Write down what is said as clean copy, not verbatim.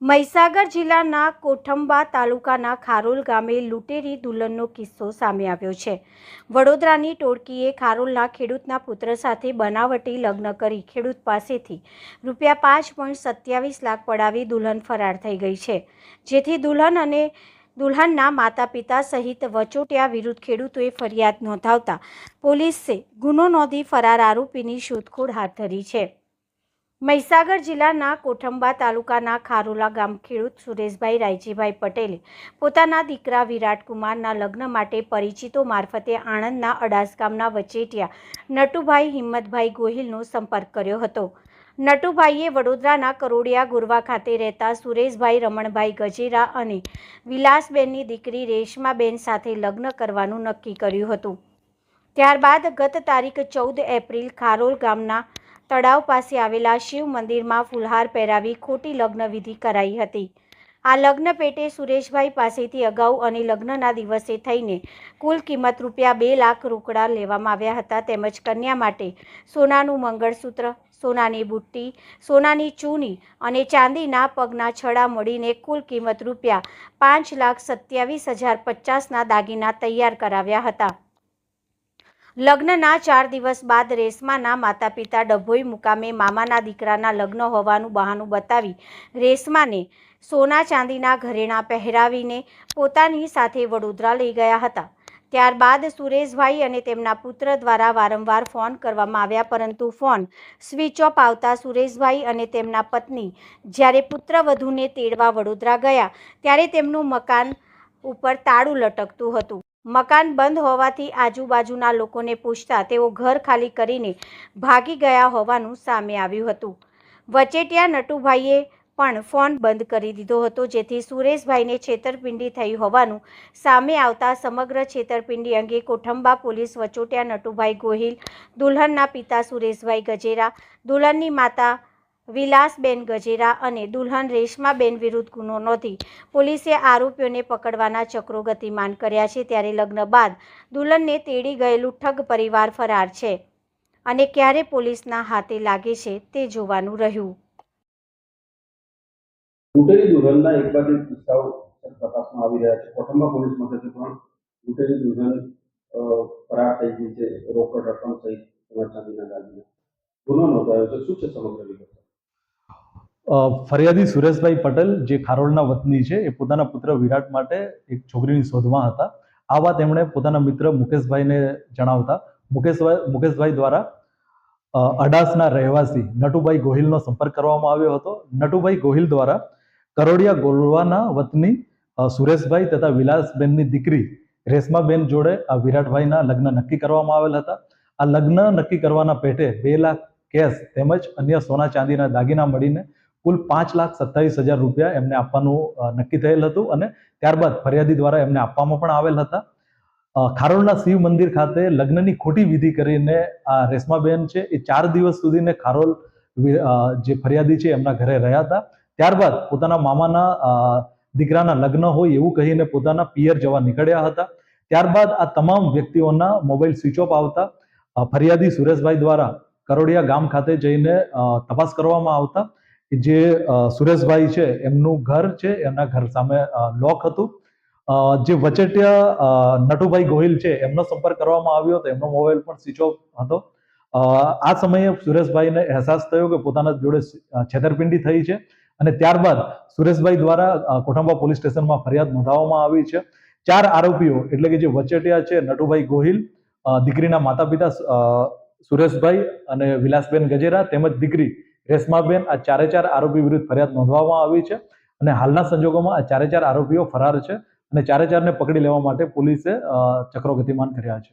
મહીસાગર જિલ્લાના કોઠંબા તાલુકાના ખારોલ ગામે લૂંટેરી દુલ્હનનો કિસ્સો સામે આવ્યો છે। વડોદરાની ટોળકીએ ખારોલના ખેડૂતના પુત્ર સાથે બનાવટી લગ્ન કરી ખેડૂત પાસેથી ₹5.27 લાખ પડાવી દુલ્હન ફરાર થઈ ગઈ છે, જેથી દુલ્હન અને દુલ્હનના માતા પિતા સહિત વચોટિયા વિરુદ્ધ ખેડૂતોએ ફરિયાદ નોંધાવતા પોલીસે ગુનો નોંધી ફરાર આરોપીની શોધખોળ હાથ ધરી છે। મહીસાગર જિલ્લાના કોઠંબા તાલુકાના ખારોલા ગામ ખેડૂત સુરેશભાઈ રાયજીભાઈ પટેલે પોતાના દીકરા વિરાટકુમારના લગ્ન માટે પરિચિતો મારફતે આણંદના અડાસ ગામના વચેટિયા નટુભાઈ હિંમતભાઈ ગોહિલનો સંપર્ક કર્યો હતો। નટુભાઈએ વડોદરાના કરોડિયા ગુરવા ખાતે રહેતા સુરેશભાઈ રમણભાઈ ગજેરા અને વિલાસબેનની દીકરી રેશમાબેન સાથે લગ્ન કરવાનું નક્કી કર્યું હતું। ત્યારબાદ ગત તારીખ 14 એપ્રિલ ખારોલ ગામના તળાવ પાસે આવેલા શિવ મંદિરમાં ફુલહાર પહેરાવી ખોટી લગ્ન વિધિ કરાઈ હતી। આ લગ્ન પેટે સુરેશભાઈ પાસેથી અગાઉ અને લગ્નના દિવસે થઈને કુલ કિંમત ₹2 લાખ રોકડા લેવામાં આવ્યા હતા, તેમજ કન્યા માટે સોનાનું મંગળસૂત્ર, સોનાની બુટ્ટી, સોનાની ચૂની અને ચાંદીના પગના છડા મળીને કુલ કિંમત ₹5,27,050ના દાગીના તૈયાર કરાવ્યા હતા। લગ્નના 4 દિવસ બાદ રેશમાના માતા પિતા ડભોઈ મુકામે મામાના દીકરાના લગ્ન હોવાનું બહાનું બતાવી રેશમાને સોના ચાંદીના ઘરેણાં પહેરાવીને પોતાની સાથે વડોદરા લઈ ગયા હતા। ત્યારબાદ સુરેશભાઈ અને તેમના પુત્ર દ્વારા વારંવાર ફોન કરવામાં આવ્યા, પરંતુ ફોન સ્વિચ ઓફ આવતા સુરેશભાઈ અને તેમના પત્ની જ્યારે પુત્રવધૂને તેડવા વડોદરા ગયા ત્યારે તેમનું મકાન ઉપર તાળું લટકતું હતું। મકાન બંધ હોવાથી આજુબાજુના લોકોને પૂછતા તેઓ ઘર ખાલી કરીને ભાગી ગયા હોવાનું સામે આવ્યું હતું। વચેટિયા નટુભાઈએ પણ ફોન બંધ કરી દીધો હતો, જેથી સુરેશભાઈને છેતરપિંડી થઈ હોવાનું સામે આવતા સમગ્ર છેતરપિંડી અંગે કોઠંબા પોલીસ વચોટિયા નટુભાઈ ગોહિલ, દુલ્હનના પિતા સુરેશભાઈ ગજેરા, દુલ્હનની માતા વિલાસબેન ગજેરા અને દુલ્હન રેશમાબેન વિરુદ્ધ ગુનો નોંધી પોલીસે આરોપીઓને પકડવાના ચક્રો ગતિમાન કર્યા છે। ત્યારે લગ્ન બાદ દુલ્હનને તેડી ગયેલું ઠગ પરિવાર ફરાર છે અને ક્યારે પોલીસના હાથે લાગે છે તે જોવાનું રહ્યું। લૂંટેરી દુલ્હનના એકાધિક કિસ્સાઓ તપાસમાં આવી રહ્યા છે। કોઠંબા પોલીસ મથકે પણ લૂંટેરી દુલ્હન ફરાર થઈ ગઈ છે, રોકડ રકમ સહિત ચાંદીના દાગીના ગુનો નોંધાયો છે। શું છે સમગ્ર વિગત? ફરિયાદી સુરેશભાઈ પટેલ જે ખારોલના વતની છે, એ પોતાના પુત્ર વિરાટ માટે એક છોકરીની શોધમાં હતા। આ વાત એમણે પોતાના મિત્ર મુકેશભાઈને જણાવતા મુકેશભાઈ દ્વારા અડાસના રહેવાસી નટુભાઈ ગોહિલનો સંપર્ક કરવામાં આવ્યો હતો। નટુભાઈ ગોહિલ દ્વારા કરોડિયા ગોરવાના વતની સુરેશભાઈ તથા વિલાસબેનની દીકરી રેશમાબેન જોડે આ વિરાટભાઈના લગ્ન નક્કી કરવામાં આવેલ હતા। આ લગ્ન નક્કી કરવાના પેટે 2 લાખ કેશ તેમજ અન્ય સોના ચાંદીના દાગીના મળીને કુલ ₹5,27,000 એમને આપવાનું નક્કી થયેલ હતું અને ત્યારબાદ ફરિયાદી દ્વારા એમને આપવામાં પણ આવેલ હતા। ખારોલના શિવ મંદિર ખાતે લગ્નની ખોટી વિધિ કરીને આ રેશમાબેન છે એ 4 દિવસ સુધીને ખારોલ જે ફરિયાદી છે એમના ઘરે રહ્યા હતા। ત્યારબાદ પોતાના મામાના દીકરાના લગ્ન હોય એવું કહીને પોતાના પિયર જવા નીકળ્યા હતા। ત્યારબાદ આ તમામ વ્યક્તિઓના મોબાઈલ સ્વિચ ઓફ આવતા ફરિયાદી સુરેશભાઈ દ્વારા કરોડિયા ગામ ખાતે જઈને તપાસ કરવામાં આવતા જે સુરેશભાઈ છે એમનું ઘર છે, એમના ઘર સામે લોક હતું। જે વચેટિયા નટુભાઈ ગોહિલ છે એમનો સંપર્ક કરવામાં આવ્યો હતો, એમનો મોબાઈલ પણ સ્વિચ ઓફ હતો। આ સમયે સુરેશભાઈને અહેસાસ થયો કે પોતાના જોડે છેતરપિંડી થઈ છે અને ત્યારબાદ સુરેશભાઈ દ્વારા કોઠંબા પોલીસ સ્ટેશનમાં ફરિયાદ નોંધાવવામાં આવી છે। 4 આરોપીઓ એટલે કે જે વચેટિયા છે નટુભાઈ ગોહિલ, દીકરીના માતા પિતા સુરેશભાઈ અને વિલાસબેન ગજેરા તેમજ દીકરી રેશમાબેન, આ 4 આરોપી વિરુદ્ધ ફરિયાદ નોંધવામાં આવી છે અને હાલના સંજોગોમાં આ 4 આરોપીઓ ફરાર છે અને 4ને પકડી લેવા માટે પોલીસે ચક્રો ગતિમાન કર્યા છે।